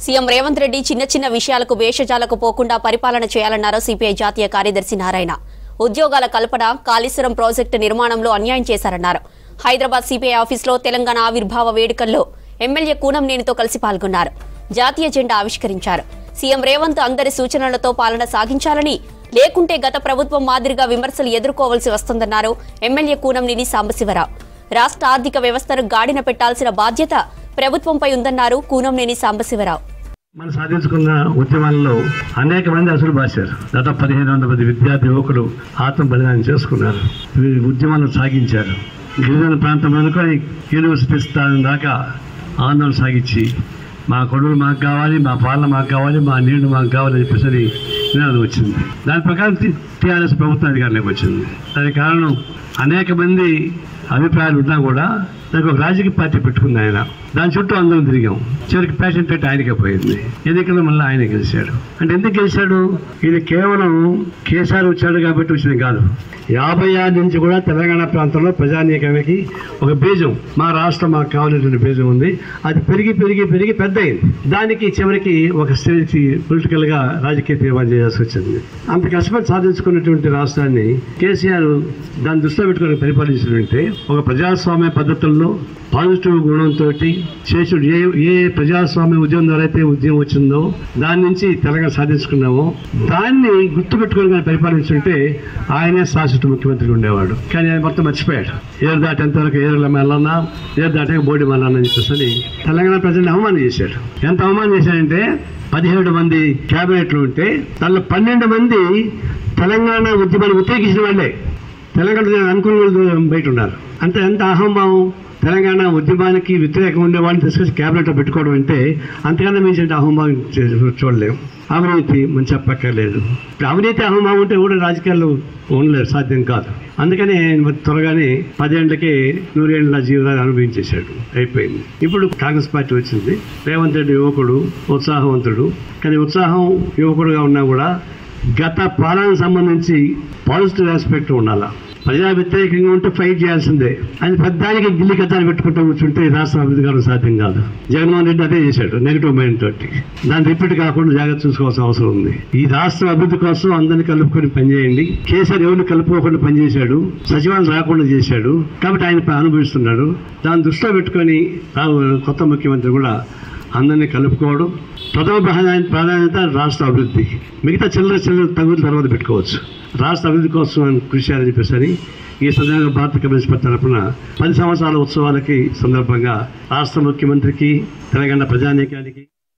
CM Revanth Reddy చిన్న చిన్న విషయాలకు వేషజాలకు పోకుండా పరిపాలన చేయాలన్నారు సిపిఐ జాతీయ కార్యదర్శి నారాయణ. ఉద్యోగాల కల్పన, కాళేశ్వరం ప్రాజెక్టు నిర్మాణంలో అన్యాయం చేశారన్నారు. హైదరాబాద్ సిపిఐ ఆఫీసులో తెలంగాణ ఆవిర్భావ వేడుకల్లో ఎమ్మెల్యే కూనంనేనితో కలిసి పాల్గొన్నారు. జాతీయ జెండా ఆవిష్కరించారు. సీఎం రేవంత్ అందరి సూచనలతో పాలన సాగించాలని, లేకుంటే గత ప్రభుత్వం మాదిరిగా విమర్శలు ఎదుర్కోవాల్సి వస్తుందన్నారు ఎమ్మెల్యే కూనంనేని సాంబశివరావు. రాష్ట్ర ఆర్థిక వ్యవస్థను గాడిన పెట్టాల్సిన బాధ్యత ప్రభుత్వంపై ఉందన్నారు కూనంనేని సాంబశివరావు. మనం సాధించుకున్న ఉద్యమాల్లో అనేక మంది అసలు బాశారు. దాదాపు 1500 మంది విద్యార్థి యువకులు ఆత్మ బలిదానం చేసుకున్నారు. ఉద్యమాలను సాగించారు. గిరిజన ప్రాంతం అనుకొని యూనివర్సిటీ స్థానం దాకా ఆందోళన సాగించి మా కొడుకులు మాకు కావాలి, మా పాలన మాకు కావాలి, మా నీళ్లు మాకు కావాలని చెప్పేసి నినాదం వచ్చింది. దాని ప్రకారం టీఆర్ఎస్ ప్రభుత్వం అధికారంలోకి వచ్చింది. దానికి కారణం అనేక మంది అభిప్రాయాలు ఉన్నా కూడా నాకు ఒక రాజకీయ పార్టీ పెట్టుకుంది ఆయన. దాని చుట్టూ అందరం తిరిగాం. చివరికి ప్యాషన్ తోటి ఆయనకే పోయింది. ఎన్నికల్లో మళ్ళీ ఆయన గెలిచాడు. అంటే ఎందుకు గెలిచాడు? ఇది కేవలం కేసీఆర్ వచ్చాడు కాబట్టి వచ్చింది కాదు. 56 నుంచి కూడా తెలంగాణ ప్రాంతంలో ప్రజానీకానికి ఒక బీజం, మా రాష్ట్రం మాకు కావాల్సినటువంటి బీజం ఉంది. అది పెరిగి పెరిగి పెరిగి పెద్ద అయింది. దానికి చివరికి ఒక స్టేజ్ పొలిటికల్గా రాజకీయ తీర్మానం చేయాల్సి వచ్చింది. అంత కష్టపడి సాధించుకున్నటువంటి రాష్ట్రాన్ని కేసీఆర్ దాన్ని దృష్టిలో పెట్టుకుని పరిపాలించినట్టే ఒక ప్రజాస్వామ్య పద్ధతుల్లో పాజిటివ్ గుణంతో శేషుడు ఏ ప్రజాస్వామ్య ఉద్యమం ద్వారా అయితే ఉద్యమం వచ్చిందో దాని నుంచి తెలంగాణ సాధించుకున్నామో దాన్ని గుర్తుపెట్టుకుని పరిపాలించుంటే ఆయనే శాశ్వత ముఖ్యమంత్రి ఉండేవాడు. కానీ ఆయన మొత్తం మర్చిపోయాడు. ఏరు దాటి ఎంతవరకు ఏరుల మల్లన్నా, ఏరు దాటాక బోడి మల్లన్నా అని చెప్పేసి తెలంగాణ ప్రజల్ని అవమానం చేశాడు. ఎంత అవమానం చేశాడంటే 17 మంది క్యాబినెట్లు ఉంటే దానిలో 12 మంది తెలంగాణ ఉద్యమాన్ని వ్యతిరేకించిన వాళ్ళే. తెలంగాణ అనుకున్న వాళ్ళు బయట ఉన్నారు. అంటే ఎంత అహంభావం! తెలంగాణ ఉద్యమానికి వ్యతిరేకంగా ఉండే వాళ్ళని తీసుకొచ్చి క్యాబినెట్లో పెట్టుకోవడం అంటే అంతకన్నా మించి అహంభావం చూడలేము. అవినీతి మనం చెప్పక్కర్లేదు. అవినీతి అహంభావం ఉంటే కూడా రాజకీయాల్లో ఉండలేదు, సాధ్యం కాదు. అందుకని త్వరగానే 10 ఏళ్ళకే 100 ఏళ్ళ జీవితాన్ని అనుభవించేశాడు. అయిపోయింది. ఇప్పుడు కాంగ్రెస్ పార్టీ వచ్చింది. రేవంత్ రెడ్డి యువకుడు, ఉత్సాహవంతుడు. కానీ ఉత్సాహం యువకుడుగా ఉన్నా కూడా గత పాలనకు సంబంధించి పాజిటివ్ ఆస్పెక్ట్ ఉండాలి. ప్రజా వ్యతిరేకంగా ఉంటే ఫైట్ చేయాల్సిందే. అది పెద్దానికి గిల్లి కథాలు పెట్టుకుంటూ కూర్చుంటే రాష్ట్ర అభివృద్ధి కావడం సాధ్యం కాదు. జగన్మోహన్ రెడ్డి అదే చేశాడు, నెగిటివ్ మైండ్ తోటి. దాన్ని రిపీట్ కాకుండా జాగ్రత్త చూసుకోవాల్సిన అవసరం ఉంది. ఈ రాష్ట్ర అభివృద్ధి కోసం అందరినీ కలుపుకొని పనిచేయండి. కేసీఆర్ ఎవరిని కలుపుకోకుండా పనిచేశాడు, సచివాలయం రాకుండా చేశాడు. కాబట్టి ఆయన అనుభవిస్తున్నాడు. దాన్ని దృష్టిలో పెట్టుకొని కొత్త ముఖ్యమంత్రి కూడా అందరినీ కలుపుకోవడం ప్రథమ ప్రాధాన్యత రాష్ట్ర అభివృద్ధి. మిగతా చిల్లర తగులు తర్వాత పెట్టుకోవచ్చు. రాష్ట్ర అభివృద్ధి కోసం కృషి చేయాలని చెప్పేసి ఈ సందర్భంగా భారత కమ్యూనిస్ట్ పార్టీ తరఫున 10 సంవత్సరాల ఉత్సవాలకి సందర్భంగా రాష్ట్ర ముఖ్యమంత్రికి, తెలంగాణ ప్రజానీకానికి